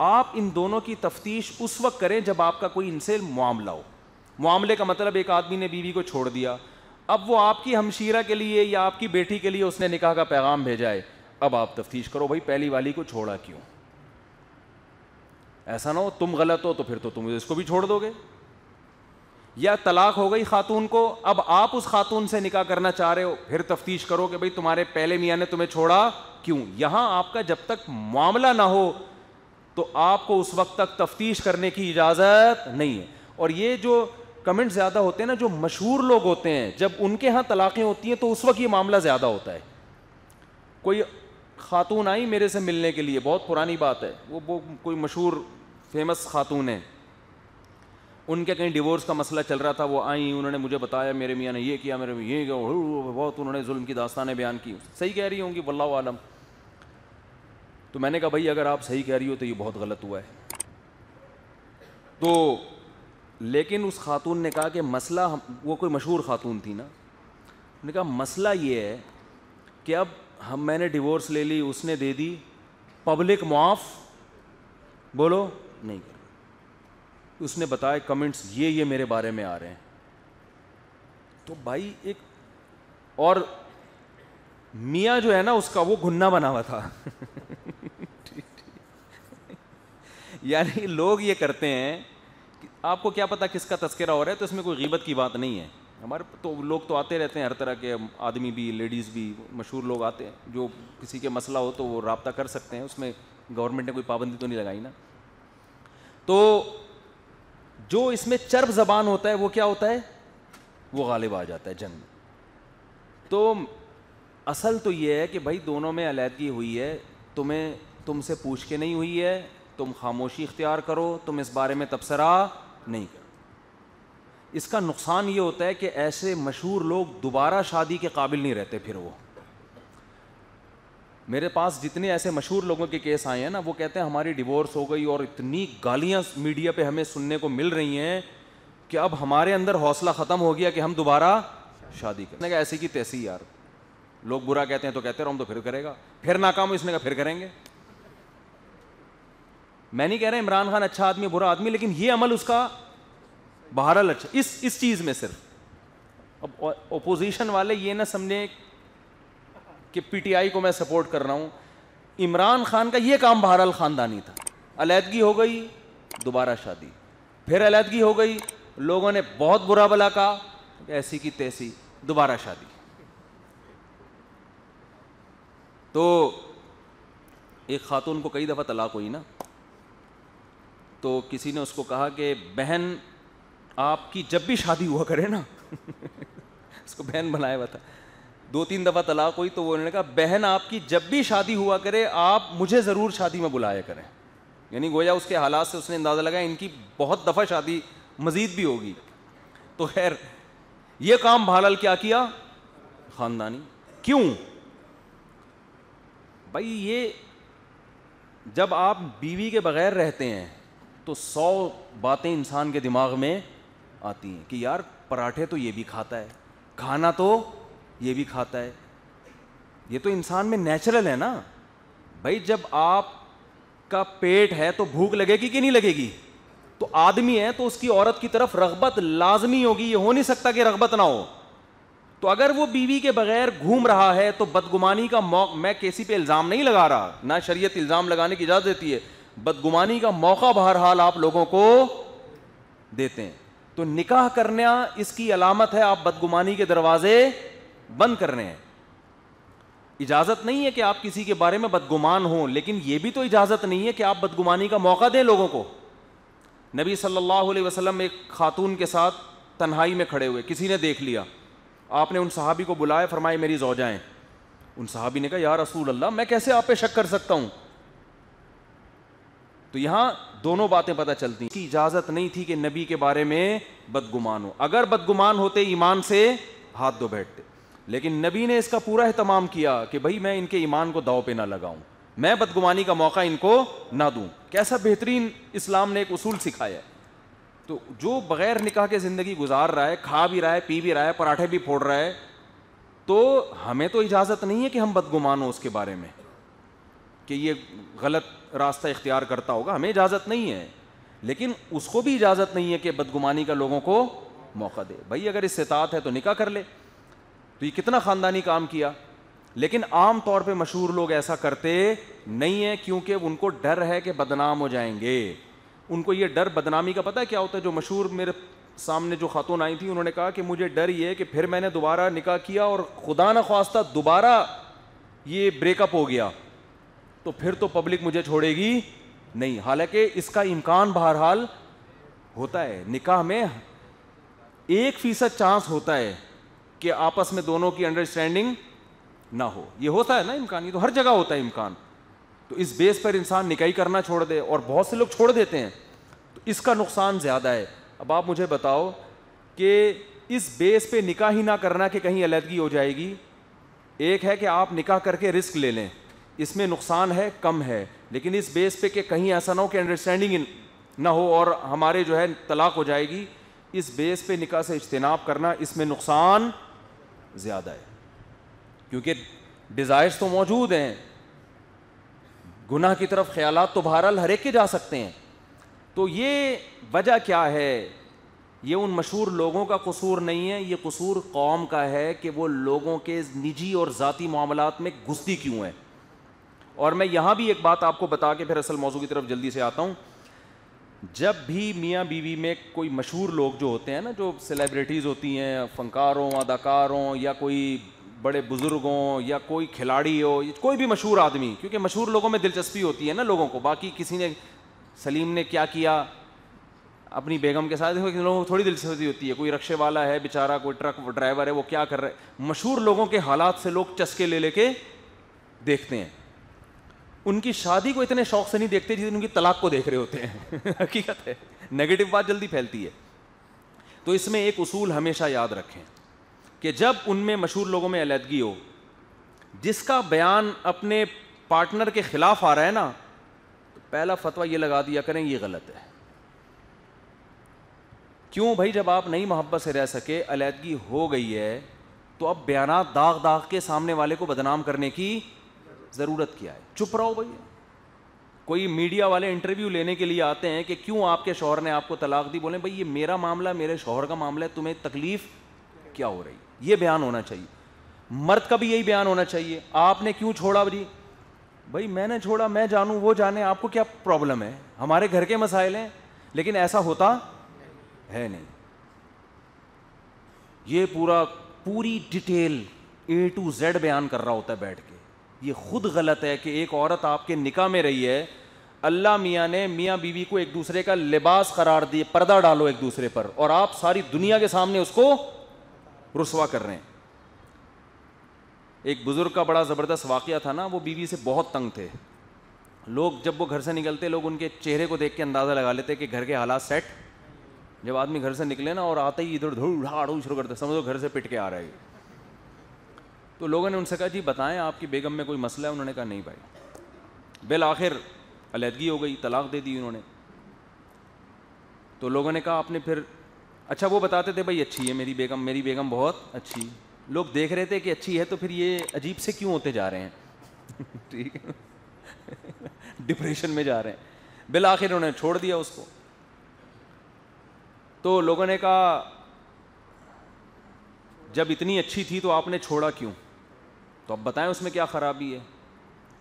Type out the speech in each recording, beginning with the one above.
آپ ان دونوں کی تفتیش اس وقت کریں جب آپ کا کوئی ان سے معاملہ ہو. معاملے کا مطلب ایک آدمی نے بیوی کو چھوڑ دیا, اب وہ آپ کی ہمشیرہ کے لیے یا آپ کی بیٹی کے لیے اس نے نکاح کا پیغام بھیجا ہے, اب آپ تفتیش کرو بھائی پہلی والی کو چھوڑا کیوں. ایسا نہ ہو تم غلط ہو تو پھر تو تم اس کو بھی چھوڑ دو گے. یا طلاق ہو گئی خاتون کو, اب آپ اس خاتون سے نکاح کرنا چاہ رہے ہو, پھر تفتیش کرو کہ بھئی تمہارے پہلے میاں نے تمہیں چھوڑا کیوں. یہاں آپ کا جب تک معاملہ نہ ہو تو آپ کو اس وقت تک تفتیش کرنے کی اجازت نہیں ہے. اور یہ جو کمنٹ زیادہ ہوتے ہیں نا, جو مشہور لوگ ہوتے ہیں, جب ان کے ہاں طلاقیں ہوتی ہیں تو اس وقت یہ معاملہ زیادہ ہوتا ہے. کوئی خاتون آئی میرے سے ملنے کے لیے, بہت پرانی بات ہے, وہ کوئی مشہور فیمس خاتون ہے, ان کے کہیں ڈیورس کا مسئلہ چل رہا تھا, وہ آئیں انہوں نے مجھے بتایا میرے میاں نے یہ کیا, میرے یہ کیا, بہت انہوں نے ظلم کی داستانیں بیان کی. صحیح کہہ رہی ہوں گی واللہ عالم. تو میں نے کہا بھائی اگر آپ صحیح کہہ رہی ہو تو یہ بہت غلط ہوا ہے. تو لیکن اس خاتون نے کہا کہ مسئلہ, وہ کوئی مشہور خاتون تھی نا, انہوں نے کہا مسئلہ یہ ہے کہ اب میں نے ڈیورس لے لی, اس نے دے دی, پبلک معاف بولو نہیں کر. اس نے بتایا کمنٹس یہ میرے بارے میں آ رہے ہیں. تو بھائی ایک اور میاں جو ہے نا اس کا وہ گھنا بنا ہوا تھا. یعنی لوگ یہ کرتے ہیں, آپ کو کیا پتا کس کا تذکرہ ہو رہا ہے, تو اس میں کوئی غیبت کی بات نہیں ہے. ہمارے تو لوگ تو آتے رہتے ہیں, ہر طرح کے آدمی بھی, لیڈیز بھی, مشہور لوگ آتے ہیں, جو کسی کے مسئلہ ہو تو وہ رابطہ کر سکتے ہیں, اس میں گورنمنٹ نے کوئی پابندی تو نہیں لگائی نا. تو جو اس میں چرب زبان ہوتا ہے وہ کیا ہوتا ہے, وہ غالب آ جاتا ہے جنگ میں. تو اصل تو یہ ہے کہ بھائی دونوں میں علیحدگی ہوئی ہے, تم سے پوچھ کے نہیں ہوئی ہے, تم خاموشی اختیار کرو, تم اس بارے میں تبصرہ نہیں کرو. اس کا نقصان یہ ہوتا ہے کہ ایسے مشہور لوگ دوبارہ شادی کے قابل نہیں رہتے. پھر وہ میرے پاس جتنے ایسے مشہور لوگوں کے کیس آئے ہیں نا, وہ کہتے ہیں ہماری ڈیورس ہو گئی اور اتنی گالیاں میڈیا پہ ہمیں سننے کو مل رہی ہیں کہ اب ہمارے اندر حوصلہ ختم ہو گیا کہ ہم دوبارہ شادی کریں. کہ ایسی کی تیسی یار, لوگ برا کہتے ہیں تو کہتے رہو, ہم تو پھر کرے گا, پھر ناکام ہو, اس نے کہا پھر کریں گے. میں نہیں کہہ رہا عمران خان اچھا آدمی برا آدمی, لیکن یہ عمل اس کا بہرحال اچھا اس چیز میں صرف. اب اپوزیشن والے یہ نہ سمجھیں کہ پی ٹی آئی کو میں سپورٹ کر رہا ہوں. عمران خان کا یہ کام بہرحال خاندانی تھا. علیحدگی ہو گئی, دوبارہ شادی, پھر علیحدگی ہو گئی, لوگوں نے بہت برا بلا کہا, ایسی کی تیسی, دوبارہ شادی. تو ایک خاتون کو کئی دفعہ طلاق ہوئی نا, تو کسی نے اس کو کہا کہ بہن آپ کی جب بھی شادی ہوا کرے نا, اس کو بہن بنایا ہوا تھا, 2-3 دفعہ طلاق ہوئی, تو وہ انہوں نے کہا بہن آپ کی جب بھی شادی ہوا کرے آپ مجھے ضرور شادی میں بلایا کریں. یعنی گویا اس کے حالات سے اس نے اندازہ لگا ان کی بہت دفعہ شادی مزید بھی ہوگی. تو خیر یہ کام بہرحال کیا کیا, خاندانی. کیوں بھائی, یہ جب آپ بیوی کے بغیر رہتے ہیں تو 100 باتیں انسان کے دماغ میں آتی ہیں کہ یار پراٹھے تو یہ بھی کھاتا ہے, کھانا تو یہ بھی کھاتا ہے. یہ تو انسان میں نیچرل ہے نا بھائی. جب آپ کا پیٹ ہے تو بھوک لگے گی کہ نہیں لگے گی, تو آدمی ہے تو اس کی عورت کی طرف رغبت لازمی ہوگی, یہ ہو نہیں سکتا کہ رغبت نہ ہو. تو اگر وہ بیوی کے بغیر گھوم رہا ہے تو بدگمانی کا موقع, میں کسی پہ الزام نہیں لگا رہا, نہ شریعت الزام لگانے کی اجازت دیتی ہے, بدگمانی کا موقع بہرحال آپ لوگوں کو دیتے ہیں. تو نکاح کرنا اس کی علامت ہے, آپ بدگمانی کے دروازے بند کر رہے ہیں. اجازت نہیں ہے کہ آپ کسی کے بارے میں بدگمان ہوں, لیکن یہ بھی تو اجازت نہیں ہے کہ آپ بدگمانی کا موقع دیں لوگوں کو. نبی صلی اللہ علیہ وسلم ایک خاتون کے ساتھ تنہائی میں کھڑے ہوئے, کسی نے دیکھ لیا, آپ نے ان صحابی کو بلایا, فرمایا میری زوجہ ہیں. ان صحابی نے کہا یا رسول اللہ میں کیسے آپ پہ شک کر سکتا ہوں. تو یہاں دونوں باتیں پتہ چلتی ہیں کہ اجازت نہیں تھی کہ نبی کے بارے میں بدگمان ہو. اگر بدگمان ہوتے ایمان سے ہاتھ دھو بیٹھتے, لیکن نبی نے اس کا پورا اہتمام کیا کہ بھائی میں ان کے ایمان کو داؤ پہ نہ لگاؤں, میں بدگمانی کا موقع ان کو نہ دوں. کیسا بہترین اسلام نے ایک اصول سکھایا ہے. تو جو بغیر نکاح کے زندگی گزار رہا ہے, کھا بھی رہا ہے, پی بھی رہا ہے, پراٹھے بھی پھوڑ رہا ہے, تو ہمیں تو اجازت نہیں ہے کہ ہم بدگمان ہوں اس کے بارے میں کہ یہ غلط راستہ اختیار کرتا ہوگا, ہمیں اجازت نہیں ہے, لیکن اس کو بھی اجازت نہیں ہے کہ بدگمانی کا لوگوں کو موقع دے. بھائی اگر استطاعت ہے تو نکاح کر لے. تو یہ کتنا خاندانی کام کیا. لیکن عام طور پہ مشہور لوگ ایسا کرتے نہیں ہیں, کیونکہ ان کو ڈر ہے کہ بدنام ہو جائیں گے. ان کو یہ ڈر بدنامی کا پتہ ہے کیا ہوتا ہے. جو مشہور میرے سامنے جو خاتون آئی تھی, انہوں نے کہا کہ مجھے ڈر یہ ہے کہ پھر میں نے دوبارہ نکاح کیا اور خدا نہ خواستہ دوبارہ یہ بریک اپ ہو گیا تو پھر تو پبلک مجھے چھوڑے گی نہیں. حالانکہ اس کا امکان بہرحال ہوتا ہے. نکاح میں 1% چانس ہوتا ہے کہ آپس میں دونوں کی انڈرسٹینڈنگ نہ ہو. یہ ہوتا ہے نا امکان, یہ تو ہر جگہ ہوتا ہے امکان. تو اس بیس پر انسان نکاح کرنا چھوڑ دے, اور بہت سے لوگ چھوڑ دیتے ہیں, تو اس کا نقصان زیادہ ہے. اب آپ مجھے بتاؤ کہ اس بیس پہ نکاح ہی نہ کرنا کہ کہیں علیحدگی ہو جائے گی. ایک ہے کہ آپ نکاح کر کے رسک لے لیں, اس میں نقصان ہے کم ہے, لیکن اس بیس پہ کہ کہیں ایسا نہ ہو کہ انڈرسٹینڈنگ نہ ہو اور ہمارے جو ہے طلاق ہو جائے گی, اس بیس پہ نکاح سے اجتناب کرنا, اس میں نقصان زیادہ ہے. کیونکہ ڈیزائرز تو موجود ہیں, گناہ کی طرف خیالات تو بہرحال ہر ایک کے جا سکتے ہیں. تو یہ وجہ کیا ہے؟ یہ ان مشہور لوگوں کا قصور نہیں ہے, یہ قصور قوم کا ہے کہ وہ لوگوں کے نجی اور ذاتی معاملات میں گھستی کیوں ہے. اور میں یہاں بھی ایک بات آپ کو بتا کے پھر اصل موضوع کی طرف جلدی سے آتا ہوں. جب بھی میاں بیوی میں کوئی مشہور لوگ جو ہوتے ہیں نا, جو سیلیبریٹیز ہوتی ہیں, فنکاروں, اداکاروں, یا کوئی بڑے بزرگوں, یا کوئی کھلاڑی ہو, کوئی بھی مشہور آدمی, کیونکہ مشہور لوگوں میں دلچسپی ہوتی ہے نا لوگوں کو. باقی کسی نے, سلیم نے کیا کیا اپنی بیگم کے ساتھ, لوگوں کو تھوڑی دلچسپی ہوتی ہے. کوئی رکشے والا ہے بیچارہ, کوئی ٹرک ڈرائیور ہے, وہ کیا کر رہا ہے. مشہور لوگوں کے حالات سے لوگ چسکے لے لے کے دیکھتے ہیں. ان کی شادی کو اتنے شوق سے نہیں دیکھتے جتنے ان کی طلاق کو دیکھ رہے ہوتے ہیں. حقیقت ہے, نیگیٹو بات جلدی پھیلتی ہے. تو اس میں ایک اصول ہمیشہ یاد رکھیں کہ جب ان میں مشہور لوگوں میں علیحدگی ہو, جس کا بیان اپنے پارٹنر کے خلاف آ رہا ہے نا, تو پہلا فتویٰ یہ لگا دیا کریں یہ غلط ہے. کیوں بھائی؟ جب آپ نئی محبت سے رہ سکے, علیحدگی ہو گئی ہے, تو اب بیانات داغ داغ کے سامنے والے کو بدنام کرنے کی ضرورت کیا ہے؟ چپ رہو بھائی. کوئی میڈیا والے انٹرویو لینے کے لیے آتے ہیں کہ کیوں آپ کے شوہر نے آپ کو طلاق دی, بولیں بھائی یہ میرا معاملہ, میرے شوہر کا معاملہ ہے, تمہیں تکلیف کیا ہو رہی؟ یہ بیان ہونا چاہیے. مرد کا بھی یہی بیان ہونا چاہیے. آپ نے کیوں چھوڑا جی؟ بھائی میں نے چھوڑا, میں جانوں وہ جانے, آپ کو کیا پرابلم ہے؟ ہمارے گھر کے مسائل ہیں. لیکن ایسا ہوتا ہے نہیں. یہ پوری ڈیٹیل A to Z بیان کر رہا ہوتا ہے بیٹھ کے. یہ خود غلط ہے کہ ایک عورت آپ کے نکاح میں رہی ہے, اللہ میاں نے میاں بیوی کو ایک دوسرے کا لباس قرار دیے, پردہ ڈالو ایک دوسرے پر, اور آپ ساری دنیا کے سامنے اس کو رسوا کر رہے ہیں. ایک بزرگ کا بڑا زبردست واقعہ تھا نا, وہ بیوی سے بہت تنگ تھے. لوگ جب وہ گھر سے نکلتے, لوگ ان کے چہرے کو دیکھ کے اندازہ لگا لیتے کہ گھر کے حالات سیٹ. جب آدمی گھر سے نکلے نا اور آتے ہی ادھر دھوڑ شروع کرتے, سمجھو گھر سے پٹ کے آ رہا ہے. تو لوگوں نے ان سے کہا جی بتائیں آپ کی بیگم میں کوئی مسئلہ ہے؟ انہوں نے کہا نہیں بھائی. بالآخر علیحدگی ہو گئی, طلاق دے دی انہوں نے. تو لوگوں نے کہا آپ نے پھر, اچھا وہ بتاتے تھے بھائی اچھی ہے میری بیگم, میری بیگم بہت اچھی. لوگ دیکھ رہے تھے کہ اچھی ہے, تو پھر یہ عجیب سے کیوں ہوتے جا رہے ہیں, ٹھیک ہے, ڈپریشن میں جا رہے ہیں. بالآخر انہوں نے چھوڑ دیا اس کو. تو لوگوں نے کہا جب اتنی اچھی تھی تو آپ نے چھوڑا کیوں؟ تو اب بتائیں اس میں کیا خرابی ہے؟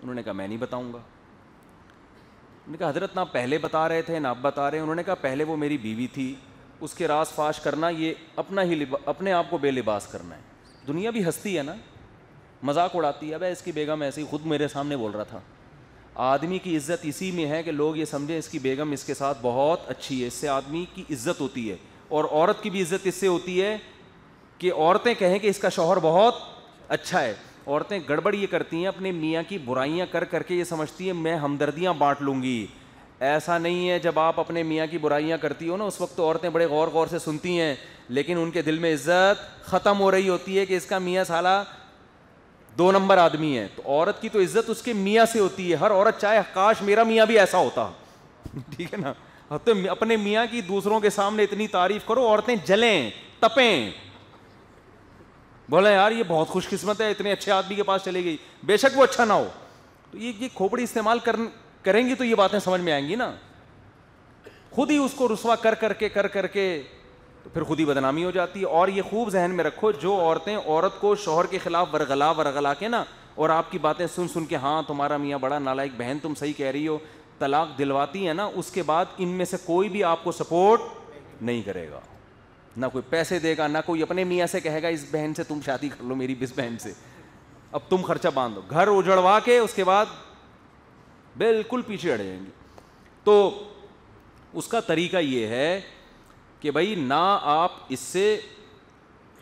انہوں نے کہا میں نہیں بتاؤں گا. انہوں نے کہا حضرت نہ پہلے بتا رہے تھے نہ اب بتا رہے ہیں. انہوں نے کہا پہلے وہ میری بیوی تھی, اس کے راز فاش کرنا یہ اپنے آپ کو بے لباس کرنا ہے. دنیا بھی ہستی ہے نا, مذاق اڑاتی ہے. اب اس کی بیگم ایسی, خود میرے سامنے بول رہا تھا. آدمی کی عزت اسی میں ہے کہ لوگ یہ سمجھیں اس کی بیگم اس کے ساتھ بہت اچھی ہے, اس سے آدمی کی عزت ہوتی ہے. اور عورت کی بھی عزت اس سے ہوتی ہے کہ عورتیں کہیں کہ اس کا شوہر بہت اچھا ہے. عورتیں گڑبڑ یہ کرتی ہیں, اپنے میاں کی برائیاں کر کر کے یہ سمجھتی ہیں میں ہمدردیاں بانٹ لوں گی. ایسا نہیں ہے. جب آپ اپنے میاں کی برائیاں کرتی ہو نا, اس وقت تو عورتیں بڑے غور سے سنتی ہیں, لیکن ان کے دل میں عزت ختم ہو رہی ہوتی ہے کہ اس کا میاں سالہ 2 نمبر آدمی ہے. تو عورت کی تو عزت اس کے میاں سے ہوتی ہے. ہر عورت چاہے کاش میرا میاں بھی ایسا ہوتا, ٹھیک ہے نا. تو اپنے میاں کی دوسروں کے سامنے اتنی تعریف کرو, عورتیں جلیں تپیں, بولے یار یہ بہت خوش قسمت ہے, اتنے اچھے آدمی کے پاس چلے گئی, بے شک وہ اچھا نہ ہو. تو یہ کھوپڑی استعمال کریں گی تو یہ باتیں سمجھ میں آئیں گی نا. خود ہی اس کو رسوا کر کے تو پھر خود ہی بدنامی ہو جاتی ہے. اور یہ خوب ذہن میں رکھو, جو عورتیں عورت کو شوہر کے خلاف ورغلا کے نا, اور آپ کی باتیں سن کے ہاں تمہارا میاں بڑا نالائق, بہن تم صحیح کہہ رہی ہو, طلاق دلواتی ہیں نا, اس کے بعد ان میں سے کوئی بھی آپ کو سپورٹ نہیں کرے گا, نہ کوئی پیسے دے گا, نہ کوئی اپنے میاں سے کہے گا اس بہن سے تم شادی کر لو, میری اس بہن سے, اب تم خرچہ باندھو, گھر اجڑوا کے اس کے بعد بالکل پیچھے ہٹ جائیں گی. تو اس کا طریقہ یہ ہے کہ بھائی نہ آپ اس سے,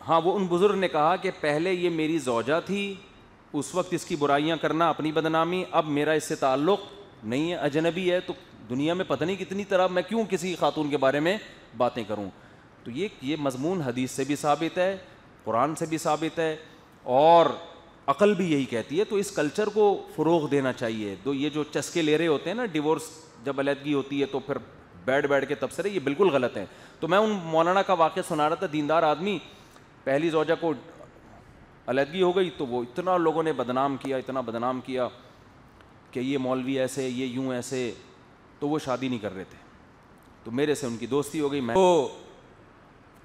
ہاں وہ ان بزرگ نے کہا کہ پہلے یہ میری زوجہ تھی, اس وقت اس کی برائیاں کرنا اپنی بدنامی, اب میرا اس سے تعلق نہیں ہے, اجنبی ہے, تو دنیا میں پتہ نہیں کتنی طرح, میں کیوں کسی خاتون کے بارے میں باتیں کروں. تو یہ مضمون حدیث سے بھی ثابت ہے, قرآن سے بھی ثابت ہے, اور عقل بھی یہی کہتی ہے. تو اس کلچر کو فروغ دینا چاہیے. تو یہ جو چسکے لے رہے ہوتے ہیں نا, ڈیورس جب علیحدگی ہوتی ہے تو پھر بیٹھ کے تبصرے, یہ بالکل غلط ہے. تو میں ان مولانا کا واقعہ سنا رہا تھا, دیندار آدمی, پہلی زوجہ کو علیحدگی ہو گئی تو وہ اتنا لوگوں نے بدنام کیا کہ یہ مولوی ایسے, یہ یوں ایسے, تو وہ شادی نہیں کر رہے تھے. تو میرے سے ان کی دوستی ہو گئی. میں تو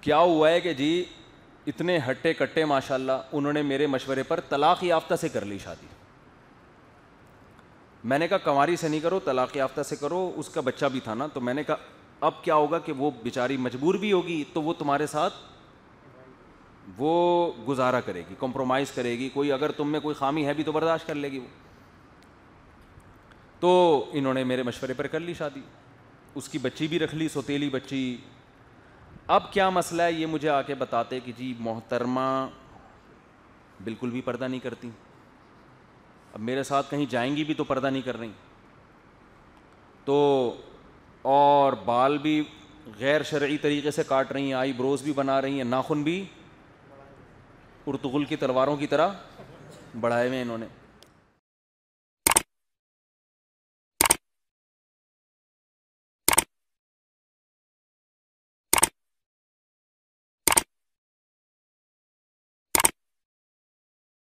کیا ہوا ہے کہ جی اتنے ہٹے کٹے ماشاءاللہ, انہوں نے میرے مشورے پر طلاق یافتہ سے کر لی شادی. میں نے کہا کنواری سے نہیں کرو, طلاق یافتہ سے کرو. اس کا بچہ بھی تھا نا, تو میں نے کہا اب کیا ہوگا کہ وہ بیچاری مجبور بھی ہوگی, تو وہ تمہارے ساتھ وہ گزارا کرے گی, کمپرومائز کرے گی, کوئی اگر تم میں کوئی خامی ہے بھی تو برداشت کر لے گی وہ. تو انہوں نے میرے مشورے پر کر لی شادی, اس کی بچی بھی رکھ لی, سوتیلی بچی. اب کیا مسئلہ ہے یہ مجھے آ کے بتاتے کہ جی محترمہ بالکل بھی پردہ نہیں کرتی, اب میرے ساتھ کہیں جائیں گی بھی تو پردہ نہیں کر رہی, تو اور بال بھی غیر شرعی طریقے سے کاٹ رہی ہیں, آئی بروز بھی بنا رہی ہیں, ناخن بھی ارطغرل کی تلواروں کی طرح بڑھائے ہوئے انہوں نے.